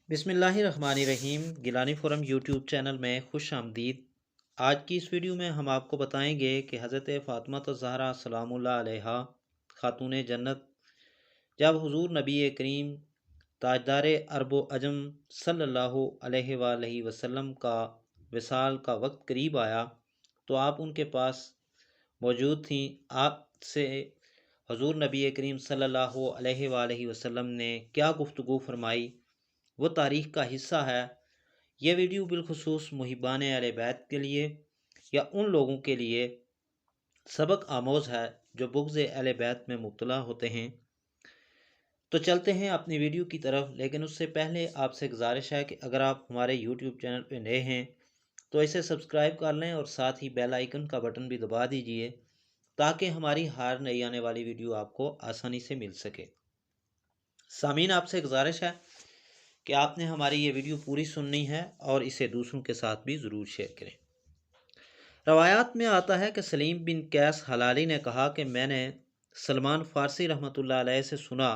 بسم اللہ الرحمن الرحیم۔ گیلانی فورم یوٹیوب چینل میں خوش آمدید۔ آج کی اس ویڈیو میں ہم آپ کو بتائیں گے کہ حضرت فاطمہ الزہرا سلام اللہ علیہا خاتون جنت جب حضور نبی کریم تاجدار عرب و عجم صلی اللہ علیہ وآلہ وسلم کا وصال کا وقت قریب آیا تو آپ ان کے پاس موجود تھیں۔ آپ سے حضور نبی کریم صلی اللہ علیہ وآلہ وسلم نے کیا گفتگو فرمائی وہ تاریخ کا حصہ ہے۔ یہ ویڈیو بالخصوص محبان اہل بیت کے لیے یا ان لوگوں کے لیے سبق آموز ہے جو بغض اہل بیت میں مبتلا ہوتے ہیں۔ تو چلتے ہیں اپنی ویڈیو کی طرف، لیکن اس سے پہلے آپ سے گزارش ہے کہ اگر آپ ہمارے یوٹیوب چینل پہ نئے ہیں تو اسے سبسکرائب کر لیں اور ساتھ ہی بیل آئیکن کا بٹن بھی دبا دیجئے تاکہ ہماری ہر نئی آنے والی ویڈیو آپ کو آسانی سے مل سکے۔ سامعین، آپ سے گزارش ہے کہ آپ نے ہماری یہ ویڈیو پوری سننی ہے اور اسے دوسروں کے ساتھ بھی ضرور شیئر کریں۔ روایات میں آتا ہے کہ سلیم بن قیس حلالی نے کہا کہ میں نے سلمان فارسی رحمۃ اللہ علیہ سے سنا،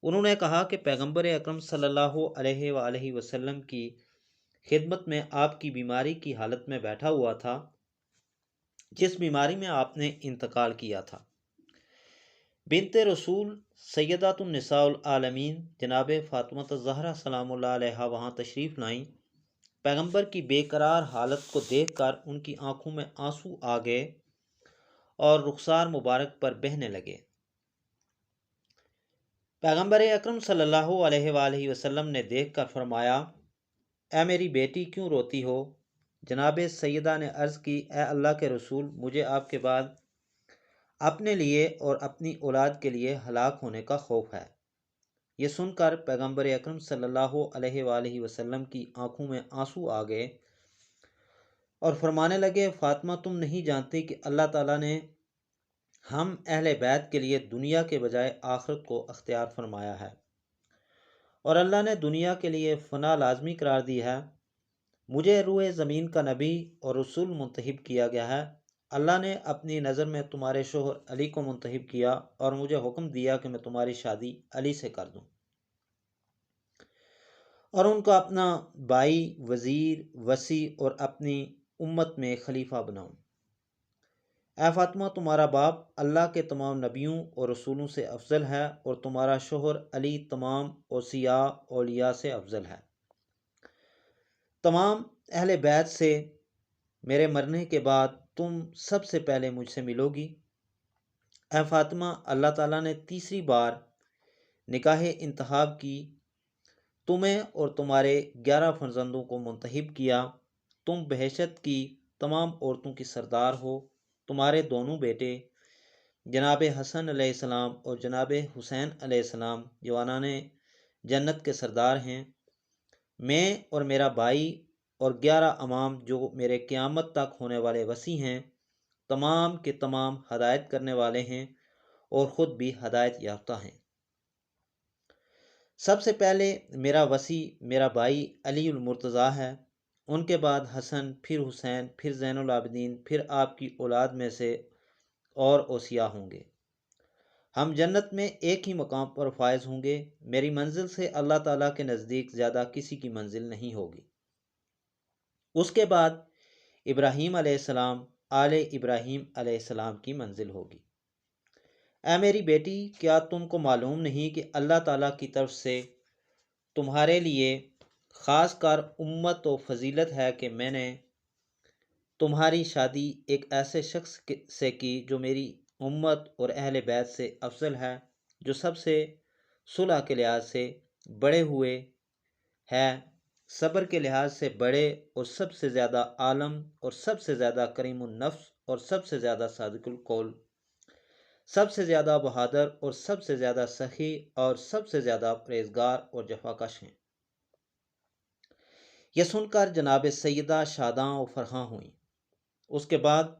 انہوں نے کہا کہ پیغمبر اکرم صلی اللہ علیہ وآلہ وسلم کی خدمت میں آپ کی بیماری کی حالت میں بیٹھا ہوا تھا جس بیماری میں آپ نے انتقال کیا تھا۔ بنت رسول سیدات النساء العالمین جناب فاطمہ الزہرا سلام اللہ علیہا وہاں تشریف لائیں۔ پیغمبر کی بے قرار حالت کو دیکھ کر ان کی آنکھوں میں آنسو آ گئے اور رخسار مبارک پر بہنے لگے۔ پیغمبر اکرم صلی اللہ علیہ وآلہ وسلم نے دیکھ کر فرمایا، اے میری بیٹی کیوں روتی ہو؟ جناب سیدہ نے عرض کی، اے اللہ کے رسول، مجھے آپ کے بعد اپنے لیے اور اپنی اولاد کے لیے ہلاک ہونے کا خوف ہے۔ یہ سن کر پیغمبر اکرم صلی اللہ علیہ وآلہ وسلم کی آنکھوں میں آنسو آ گئے اور فرمانے لگے، فاطمہ تم نہیں جانتی کہ اللہ تعالیٰ نے ہم اہل بیت کے لیے دنیا کے بجائے آخرت کو اختیار فرمایا ہے اور اللہ نے دنیا کے لیے فنا لازمی قرار دی ہے۔ مجھے روئے زمین کا نبی اور رسول منتخب کیا گیا ہے۔ اللہ نے اپنی نظر میں تمہارے شوہر علی کو منتخب کیا اور مجھے حکم دیا کہ میں تمہاری شادی علی سے کر دوں اور ان کو اپنا بھائی، وزیر، وصی اور اپنی امت میں خلیفہ بناؤں۔ اے فاطمہ، تمہارا باپ اللہ کے تمام نبیوں اور رسولوں سے افضل ہے اور تمہارا شوہر علی تمام اوصیاء اولیاء سے افضل ہے۔ تمام اہل بیت سے میرے مرنے کے بعد تم سب سے پہلے مجھ سے ملو گی۔ اے فاطمہ، اللہ تعالیٰ نے تیسری بار نکاح انتخاب کی، تمہیں اور تمہارے 11 فرزندوں کو منتخب کیا۔ تم بہشت کی تمام عورتوں کی سردار ہو۔ تمہارے دونوں بیٹے جناب حسن علیہ السلام اور جناب حسین علیہ السلام جوانان جنت کے سردار ہیں۔ میں اور میرا بھائی اور 11 امام جو میرے قیامت تک ہونے والے وصی ہیں، تمام کے تمام ہدایت کرنے والے ہیں اور خود بھی ہدایت یافتہ ہیں۔ سب سے پہلے میرا وصی میرا بھائی علی المرتضیٰ ہے، ان کے بعد حسن، پھر حسین، پھر زین العابدین، پھر آپ کی اولاد میں سے اور اوصیاء ہوں گے۔ ہم جنت میں ایک ہی مقام پر فائز ہوں گے۔ میری منزل سے اللہ تعالیٰ کے نزدیک زیادہ کسی کی منزل نہیں ہوگی۔ اس کے بعد ابراہیم علیہ السلام، آل ابراہیم علیہ السلام کی منزل ہوگی۔ اے میری بیٹی، کیا تم کو معلوم نہیں کہ اللہ تعالیٰ کی طرف سے تمہارے لیے خاص کر امت و فضیلت ہے کہ میں نے تمہاری شادی ایک ایسے شخص سے کی جو میری امت اور اہل بیت سے افضل ہے، جو سب سے صلح کے لحاظ سے بڑے ہوئے ہے، صبر کے لحاظ سے بڑے اور سب سے زیادہ عالم اور سب سے زیادہ کریم النفس اور سب سے زیادہ صادق القول، سب سے زیادہ بہادر اور سب سے زیادہ سخی اور سب سے زیادہ پرہیزگار اور جفاکش ہیں۔ یہ سن کر جناب سیدہ شاداں و فرحاں ہوئیں۔ اس کے بعد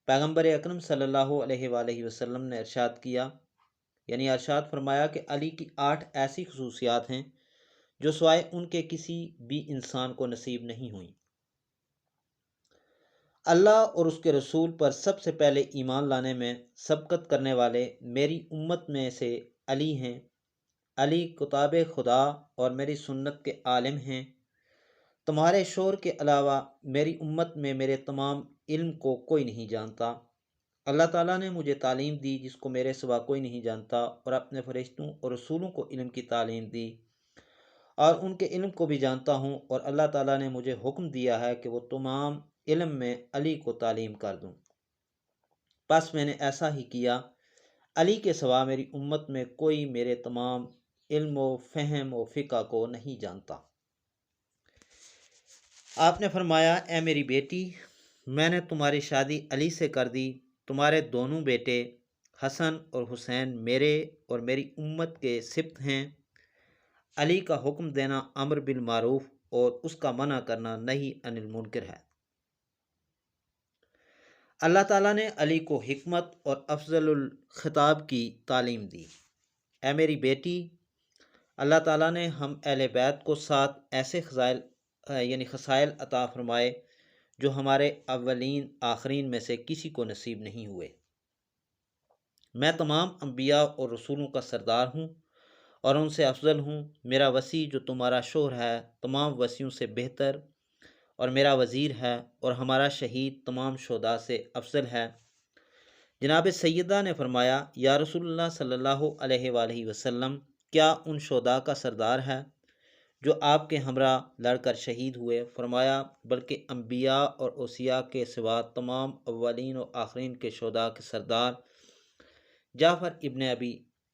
پیغمبر اکرم صلی اللہ علیہ وآلہ وسلم نے ارشاد کیا، یعنی ارشاد فرمایا کہ علی کی 8 ایسی خصوصیات ہیں جو سوائے ان کے کسی بھی انسان کو نصیب نہیں ہوئیں۔ اللہ اور اس کے رسول پر سب سے پہلے ایمان لانے میں سبقت کرنے والے میری امت میں سے علی ہیں۔ علی کتاب خدا اور میری سنت کے عالم ہیں۔ تمہارے شور کے علاوہ میری امت میں میرے تمام علم کو کوئی نہیں جانتا۔ اللہ تعالیٰ نے مجھے تعلیم دی جس کو میرے سوا کوئی نہیں جانتا، اور اپنے فرشتوں اور رسولوں کو علم کی تعلیم دی، اور ان کے علم کو بھی جانتا ہوں، اور اللہ تعالیٰ نے مجھے حکم دیا ہے کہ وہ تمام علم میں علی کو تعلیم کر دوں۔ بس میں نے ایسا ہی کیا۔ علی کے سوا میری امت میں کوئی میرے تمام علم و فہم و فقہ کو نہیں جانتا۔ آپ نے فرمایا، اے میری بیٹی، میں نے تمہاری شادی علی سے کر دی۔ تمہارے دونوں بیٹے حسن اور حسین میرے اور میری امت کے سبط ہیں۔ علی کا حکم دینا امر بالمعروف اور اس کا منع کرنا نہی عن المنکر ہے۔ اللہ تعالیٰ نے علی کو حکمت اور افضل الخطاب کی تعلیم دی۔ اے میری بیٹی، اللہ تعالیٰ نے ہم اہل بیت کو 7 ایسے خصائل عطا فرمائے جو ہمارے اولین آخرین میں سے کسی کو نصیب نہیں ہوئے۔ میں تمام انبیاء اور رسولوں کا سردار ہوں اور ان سے افضل ہوں۔ میرا وصی جو تمہارا شوہر ہے تمام وصیوں سے بہتر اور میرا وزیر ہے، اور ہمارا شہید تمام شہداء سے افضل ہے۔ جناب سیدہ نے فرمایا، یا رسول اللہ صلی اللہ علیہ وآلہ وسلم، کیا ان شہداء کا سردار ہے جو آپ کے ہمراہ لڑ کر شہید ہوئے؟ فرمایا، بلکہ انبیاء اور اوصیاء کے سوا تمام اولین و آخرین کے شہداء کے سردار جعفر ابن ابی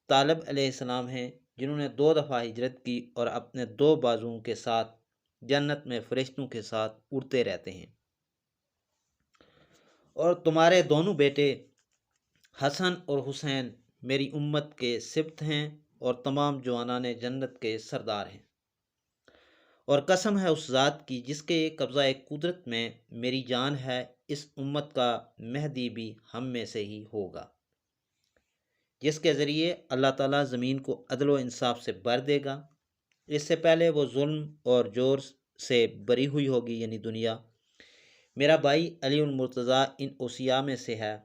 طالب علیہ السلام ہیں، جنہوں نے 2 دفعہ ہجرت کی اور اپنے 2 بازوؤں کے ساتھ جنت میں فرشتوں کے ساتھ اڑتے رہتے ہیں۔ اور تمہارے دونوں بیٹے حسن اور حسین میری امت کے سبط ہیں اور تمام جوانان جنت کے سردار ہیں۔ اور قسم ہے اس ذات کی جس کے قبضہ قدرت میں میری جان ہے، اس امت کا مہدی بھی ہم میں سے ہی ہوگا، جس کے ذریعے اللہ تعالیٰ زمین کو عدل و انصاف سے بھر دے گا۔ اس سے پہلے وہ ظلم اور جور سے بری ہوئی ہوگی، یعنی دنیا۔ میرا بھائی علی المرتضیٰ ان اوصیاء میں سے ہے،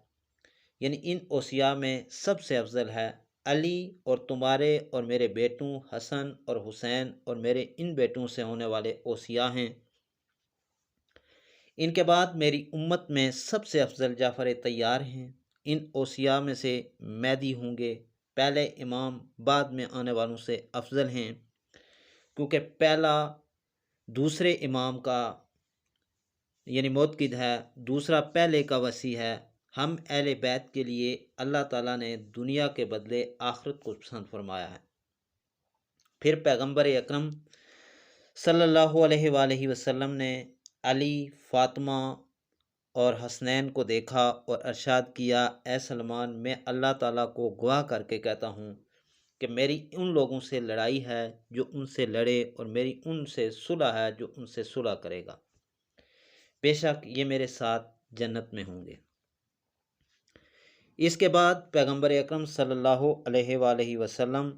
یعنی ان اوصیاء میں سب سے افضل ہے۔ علی اور تمہارے اور میرے بیٹوں حسن اور حسین اور میرے ان بیٹوں سے ہونے والے اوصیاء ہیں۔ ان کے بعد میری امت میں سب سے افضل جعفر طیار ہیں۔ ان اوصیاء میں سے مہدی ہوں گے، پہلے امام بعد میں آنے والوں سے افضل ہیں، کیونکہ پہلا دوسرے امام کا یعنی موتقد ہے، دوسرا پہلے کا وصی ہے۔ ہم اہل بیت کے لیے اللہ تعالیٰ نے دنیا کے بدلے آخرت کو پسند فرمایا ہے۔ پھر پیغمبر اکرم صلی اللہ علیہ وآلہ وسلم نے علی، فاطمہ اور حسنین کو دیکھا اور ارشاد کیا، اے سلمان، میں اللہ تعالیٰ کو گواہ کر کے کہتا ہوں کہ میری ان لوگوں سے لڑائی ہے جو ان سے لڑے، اور میری ان سے صلح ہے جو ان سے صلح کرے گا، بے شک یہ میرے ساتھ جنت میں ہوں گے۔ اس کے بعد پیغمبر اکرم صلی اللہ علیہ وآلہ وسلم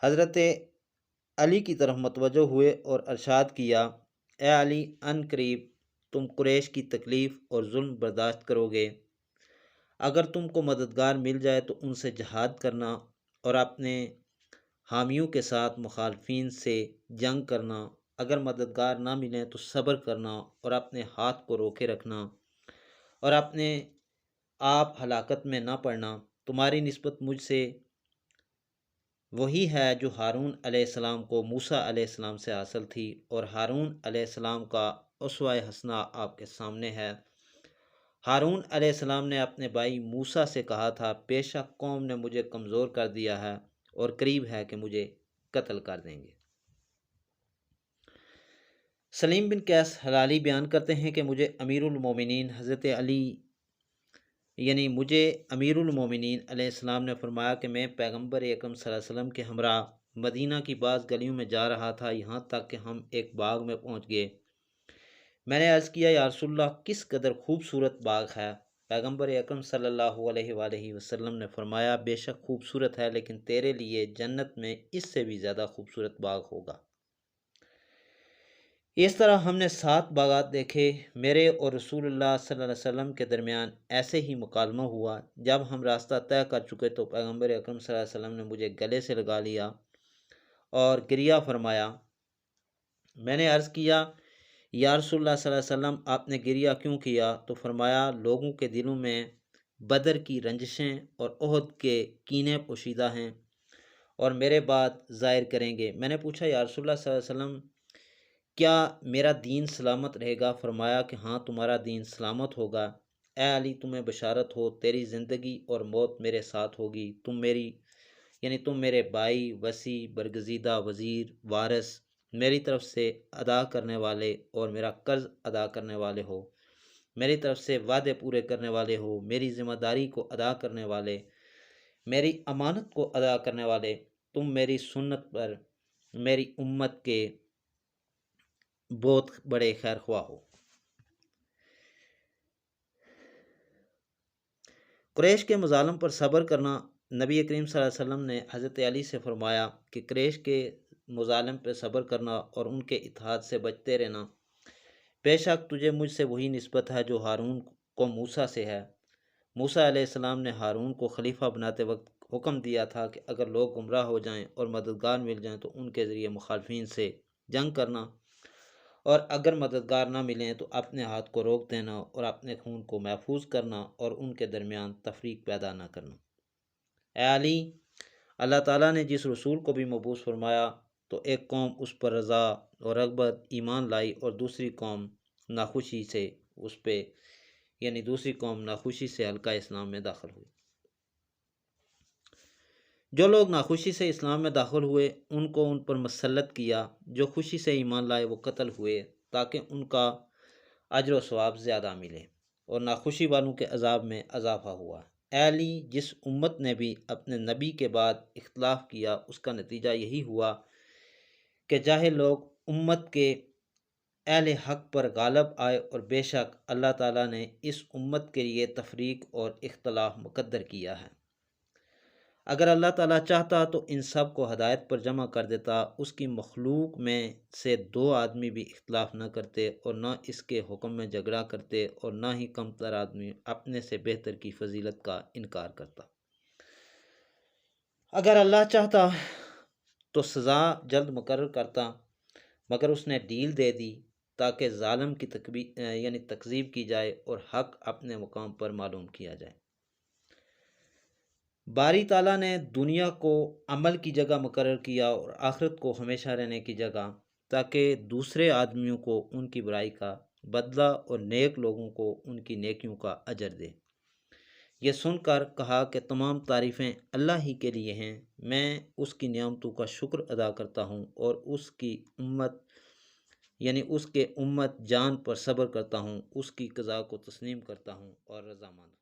حضرت علی کی طرف متوجہ ہوئے اور ارشاد کیا، اے علی، ان قریب تم قریش کی تکلیف اور ظلم برداشت کرو گے۔ اگر تم کو مددگار مل جائے تو ان سے جہاد کرنا اور اپنے حامیوں کے ساتھ مخالفین سے جنگ کرنا۔ اگر مددگار نہ ملیں تو صبر کرنا اور اپنے ہاتھ کو روکے رکھنا اور اپنے آپ ہلاکت میں نہ پڑنا۔ تمہاری نسبت مجھ سے وہی ہے جو ہارون علیہ السلام کو موسیٰ علیہ السلام سے حاصل تھی، اور ہارون علیہ السلام کا اسوہ حسنہ آپ کے سامنے ہے۔ ہارون علیہ السلام نے اپنے بھائی موسیٰ سے کہا تھا، بے شک قوم نے مجھے کمزور کر دیا ہے اور قریب ہے کہ مجھے قتل کر دیں گے۔ سلیم بن قیس ہلالی بیان کرتے ہیں کہ مجھے امیر المومنین حضرت علی مجھے امیر المومنین علیہ السلام نے فرمایا کہ میں پیغمبر اکرم صلی اللہ علیہ وسلم کے ہمراہ مدینہ کی بعض گلیوں میں جا رہا تھا، یہاں تک کہ ہم ایک باغ میں پہنچ گئے۔ میں نے عرض کیا، یا رسول اللہ، کس قدر خوبصورت باغ ہے؟ پیغمبر اکرم صلی اللہ علیہ وآلہ وسلم نے فرمایا، بے شک خوبصورت ہے، لیکن تیرے لیے جنت میں اس سے بھی زیادہ خوبصورت باغ ہوگا۔ اس طرح ہم نے 7 باغات دیکھے۔ میرے اور رسول اللہ صلی اللہ علیہ وسلم کے درمیان ایسے ہی مکالمہ ہوا۔ جب ہم راستہ طے کر چکے تو پیغمبر اکرم صلی اللہ علیہ وسلم نے مجھے گلے سے لگا لیا اور گریہ فرمایا۔ میں نے عرض کیا یا رسول اللہ صلی اللہ علیہ وسلم آپ نے گریہ کیوں کیا؟ تو فرمایا لوگوں کے دلوں میں بدر کی رنجشیں اور احد کے کینے پوشیدہ ہیں اور میرے بعد ظاہر کریں گے۔ میں نے پوچھا یا رسول اللہ صلی اللہ علیہ وسلم کیا میرا دین سلامت رہے گا؟ فرمایا کہ ہاں تمہارا دین سلامت ہوگا۔ اے علی تمہیں بشارت ہو، تیری زندگی اور موت میرے ساتھ ہوگی۔ تم میرے بھائی، وصی، برگزیدہ، وزیر، وارث، میری طرف سے ادا کرنے والے اور میرا قرض ادا کرنے والے ہو، میری طرف سے وعدے پورے کرنے والے ہو، میری ذمہ داری کو ادا کرنے والے، میری امانت کو ادا کرنے والے۔ تم میری سنت پر میری امت کے بہت بڑے خیر خواہ ہو۔ قریش کے مظالم پر صبر کرنا۔ نبی کریم صلی اللہ علیہ وسلم نے حضرت علی سے فرمایا کہ قریش کے مظالم پر صبر کرنا اور ان کے اطاعت سے بچتے رہنا۔ بے شک تجھے مجھ سے وہی نسبت ہے جو ہارون کو موسیٰ سے ہے۔ موسیٰ علیہ السلام نے ہارون کو خلیفہ بناتے وقت حکم دیا تھا کہ اگر لوگ گمراہ ہو جائیں اور مددگار مل جائیں تو ان کے ذریعے مخالفین سے جنگ کرنا، اور اگر مددگار نہ ملیں تو اپنے ہاتھ کو روک دینا اور اپنے خون کو محفوظ کرنا اور ان کے درمیان تفریق پیدا نہ کرنا۔ اے علی، اللہ تعالیٰ نے جس رسول کو بھی مبعوث فرمایا تو ایک قوم اس پر رضا اور رغبت ایمان لائی اور دوسری قوم ناخوشی سے حلقہ اسلام میں داخل ہوئی۔ جو لوگ ناخوشی سے اسلام میں داخل ہوئے ان کو ان پر مسلط کیا، جو خوشی سے ایمان لائے وہ قتل ہوئے تاکہ ان کا اجر و ثواب زیادہ ملے، اور ناخوشی والوں کے عذاب میں اضافہ ہوا۔ اے علی، جس امت نے بھی اپنے نبی کے بعد اختلاف کیا اس کا نتیجہ یہی ہوا کہ جاہل لوگ امت کے اہل حق پر غالب آئے، اور بے شک اللہ تعالیٰ نے اس امت کے لیے تفریق اور اختلاف مقدر کیا ہے۔ اگر اللہ تعالیٰ چاہتا تو ان سب کو ہدایت پر جمع کر دیتا۔ اس کی مخلوق میں سے 2 آدمی بھی اختلاف نہ کرتے اور نہ اس کے حکم میں جھگڑا کرتے، اور نہ ہی کمتر آدمی اپنے سے بہتر کی فضیلت کا انکار کرتا۔ اگر اللہ چاہتا تو سزا جلد مقرر کرتا، مگر اس نے ڈھیل دے دی تاکہ ظالم کی تکذیب کی جائے اور حق اپنے مقام پر معلوم کیا جائے۔ باری تعالیٰ نے دنیا کو عمل کی جگہ مقرر کیا اور آخرت کو ہمیشہ رہنے کی جگہ، تاکہ دوسرے آدمیوں کو ان کی برائی کا بدلہ اور نیک لوگوں کو ان کی نیکیوں کا اجر دے۔ یہ سن کر کہا کہ تمام تعریفیں اللہ ہی کے لیے ہیں، میں اس کی نعمتوں کا شکر ادا کرتا ہوں اور اس کے امت جان پر صبر کرتا ہوں، اس کی قضا کو تسلیم کرتا ہوں اور رضامند ہوں۔